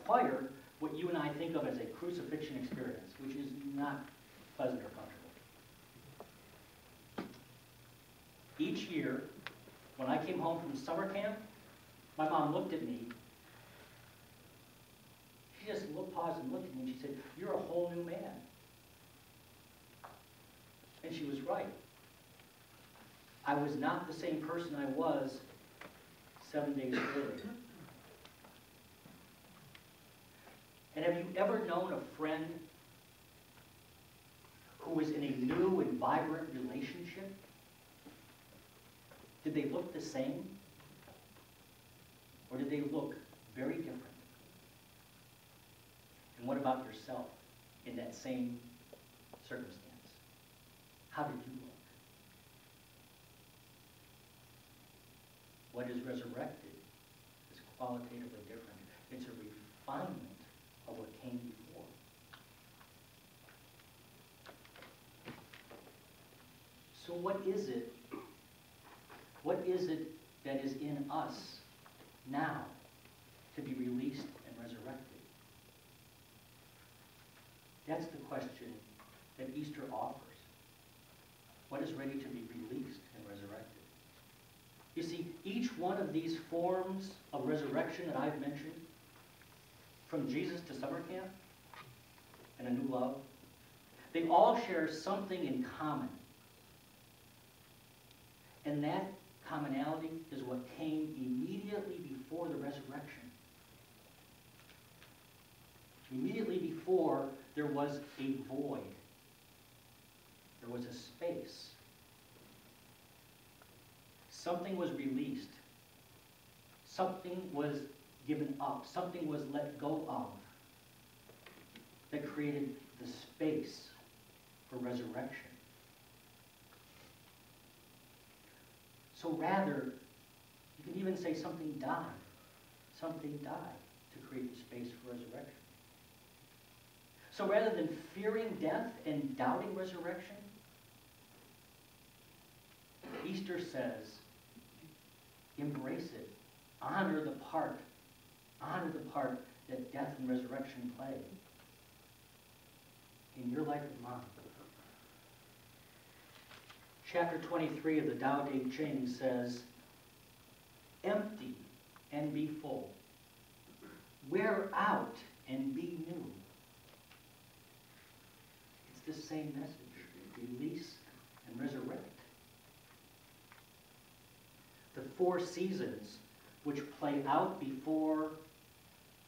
require what you and I think of as a crucifixion experience, which is not pleasant or comfortable. Each year, when I came home from summer camp, my mom looked at me. She just paused and looked at me and she said, "You're a whole new man." And she was right. I was not the same person I was 7 days earlier. And have you ever known a friend who was in a new and vibrant relationship? Did they look the same? Or did they look very different? And what about yourself in that same circumstance? How did you look? What is resurrected is qualitatively different. It's a refinement of what came before. So what is it? What is it that is in us now to be released and resurrected? That's the question that Easter offers. What is ready to be released and resurrected? You see, each one of these forms of resurrection that I've mentioned, from Jesus to summer camp and a new love, they all share something in common. And that commonality is what came immediately before the resurrection. Immediately before, there was a void. There was a space. Something was released. Something was given up. Something was let go of that created the space for resurrection. So rather, you can even say something died. Something died to create the space for resurrection. So rather than fearing death and doubting resurrection, Easter says, embrace it. Honor the part that death and resurrection play in your life and mine. Chapter 23 of the Tao Te Ching says, empty and be full. Wear out and be new. It's the same message. Release and resurrect. The four seasons which play out before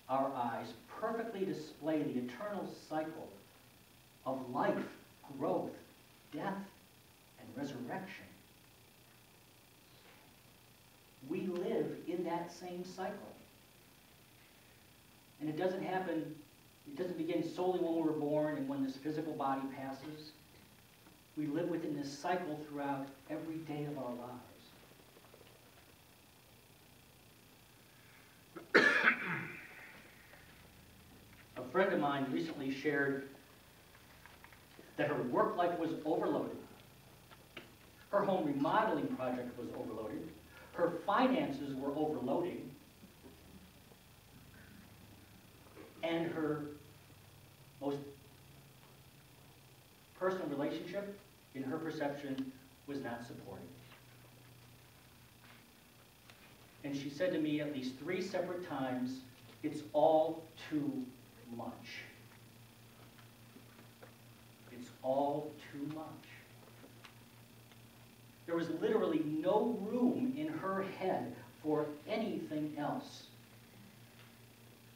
our eyes perfectly display the eternal cycle of life, growth, death, and resurrection. We live in that same cycle. And it doesn't begin solely when we're born and when this physical body passes. We live within this cycle throughout every day of our lives. A friend of mine recently shared that her work life was overloaded. Her home remodeling project was overloaded. Her finances were overloading. And her most personal relationship, in her perception, was not supporting. And she said to me at least 3 separate times, it's all too much. It's all too much. There was literally no room in her head for anything else.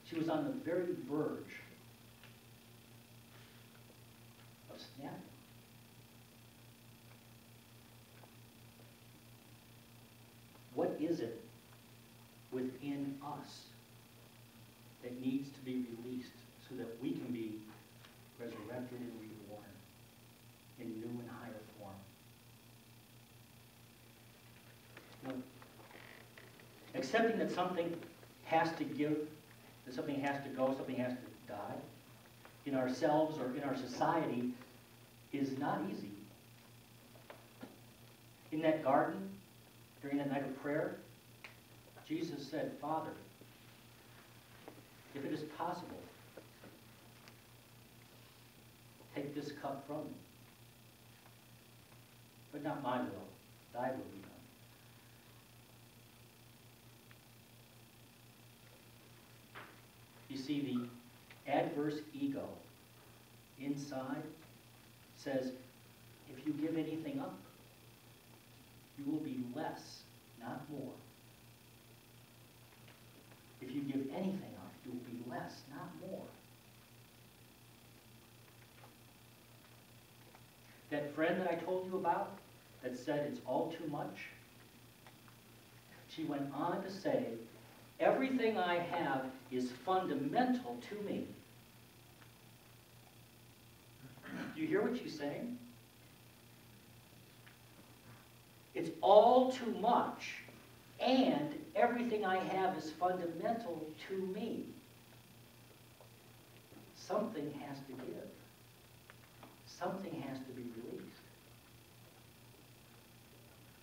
She was on the very verge of snapping. What is it within us that needs to be released so that we can be resurrected and reborn in new and higher form? Now, accepting that something has to give, that something has to go, something has to die, in ourselves or in our society, is not easy. In that garden, during that night of prayer, Jesus said, Father, if it is possible, take this cup from me. But not my will, thy will be done. You see, the adverse ego inside says, if you give anything up, you will be less, not more. If you give anything up, you will be less, not more. That friend that I told you about that said it's all too much, she went on to say, everything I have is fundamental to me. Do you hear what she's saying? It's all too much, and everything I have is fundamental to me. Something has to give. Something has to be released.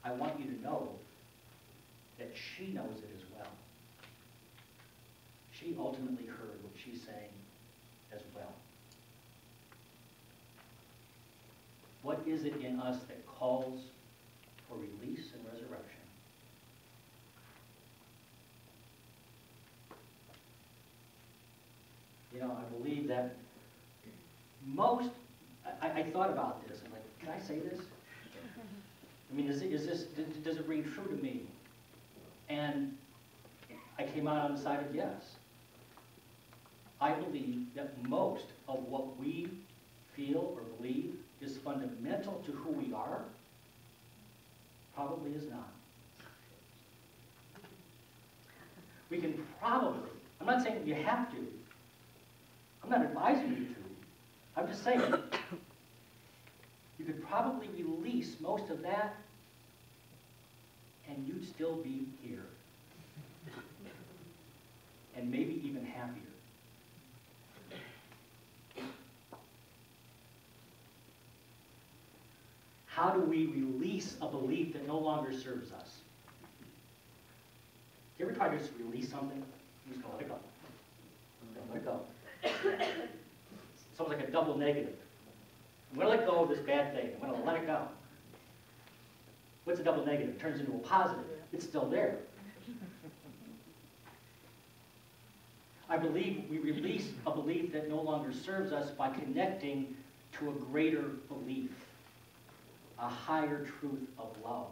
I want you to know that she knows it as well. She ultimately heard what she's saying as well. What is it in us that calls for release and resurrection? You know, I believe that most, I thought about this. I'm like, can I say this? I mean, does it ring true to me? And I came out on the side of yes. I believe that most of what we feel or believe is fundamental to who we are, probably is not. We can probably, I'm not saying you have to. I'm not advising you to. I'm just saying, you could probably release most of that and you'd still be here. And maybe even happier. How do we release a belief that no longer serves us? Do you ever try to just release something? You just go, let it go. Let it go. It's almost like a double negative. I'm going to let go of this bad thing. I'm going to let it go. What's a double negative? It turns into a positive. It's still there. I believe we release a belief that no longer serves us by connecting to a greater belief, a higher truth of love.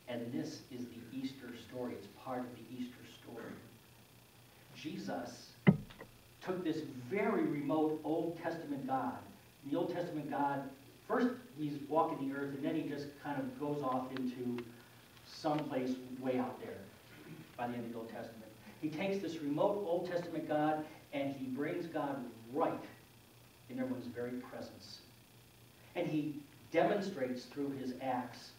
And this is the Easter story. It's part of the Easter story. Jesus took this very remote Old Testament God. The Old Testament God, first he's walking the earth, and then he just kind of goes off into someplace way out there by the end of the Old Testament. He takes this remote Old Testament God, and he brings God right in everyone's very presence. And he demonstrates through his acts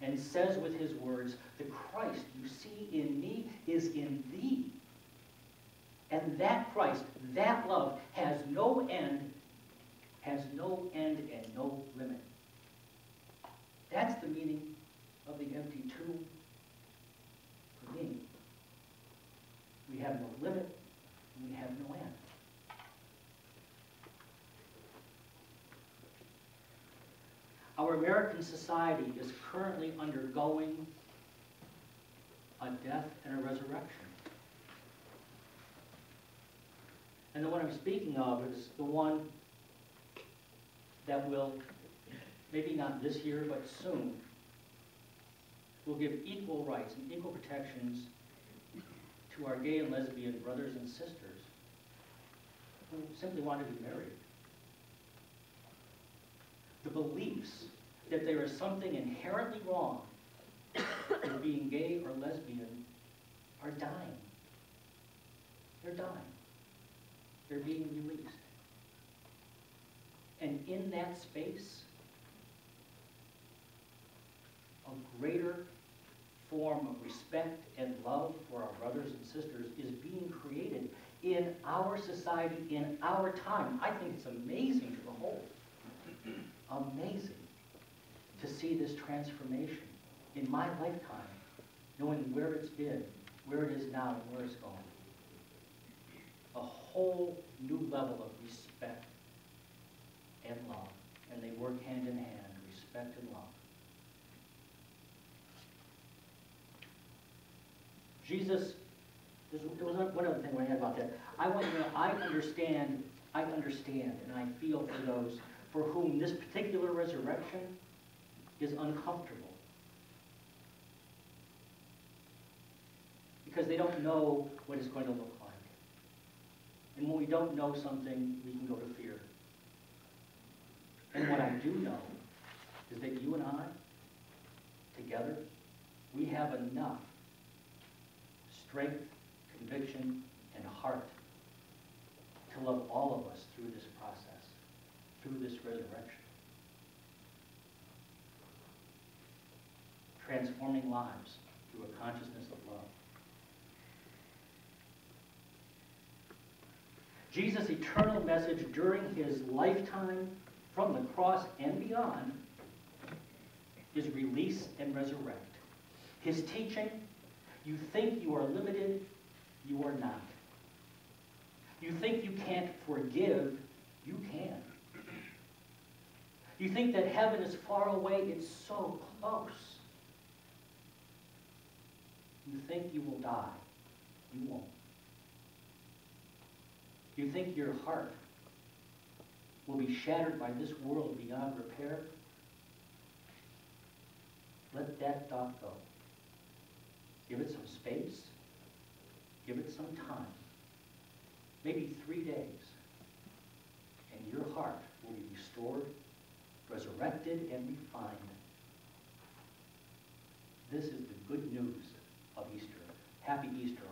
and says with his words, the Christ you see in me is in thee. And that Christ, that love, has no end and no limit. That's the meaning of the empty tomb for me. We have no limit, and we have no end. Our American society is currently undergoing a death and a resurrection. And the one I'm speaking of is the one that will, maybe not this year, but soon, will give equal rights and equal protections to our gay and lesbian brothers and sisters who simply want to be married. The beliefs that there is something inherently wrong with being gay or lesbian are dying. They're dying. They're being released. And in that space, a greater form of respect and love for our brothers and sisters is being created in our society, in our time. I think it's amazing to behold. Amazing to see this transformation in my lifetime, knowing where it's been, where it is now, and where it's going. A whole new level of respect and love. And they work hand in hand, respect and love. Jesus, there was one other thing I had about that. I want you to know, I understand, and I feel for those for whom this particular resurrection is uncomfortable. Because they don't know what it's going to look like. And when we don't know something, we can go to fear. And what I do know is that you and I, together, we have enough strength, conviction, and heart to love all of us through this process, through this resurrection. Transforming lives through a consciousness of love. Jesus' eternal message during his lifetime, from the cross and beyond, is release and resurrect. His teaching, you think you are limited, you are not. You think you can't forgive, you can. You think that heaven is far away, it's so close. You think you will die, you won't. You think your heart will be shattered by this world beyond repair? Let that thought go. Give it some space. Give it some time. Maybe 3 days. And your heart will be restored, resurrected, and refined. This is the good news of Easter. Happy Easter.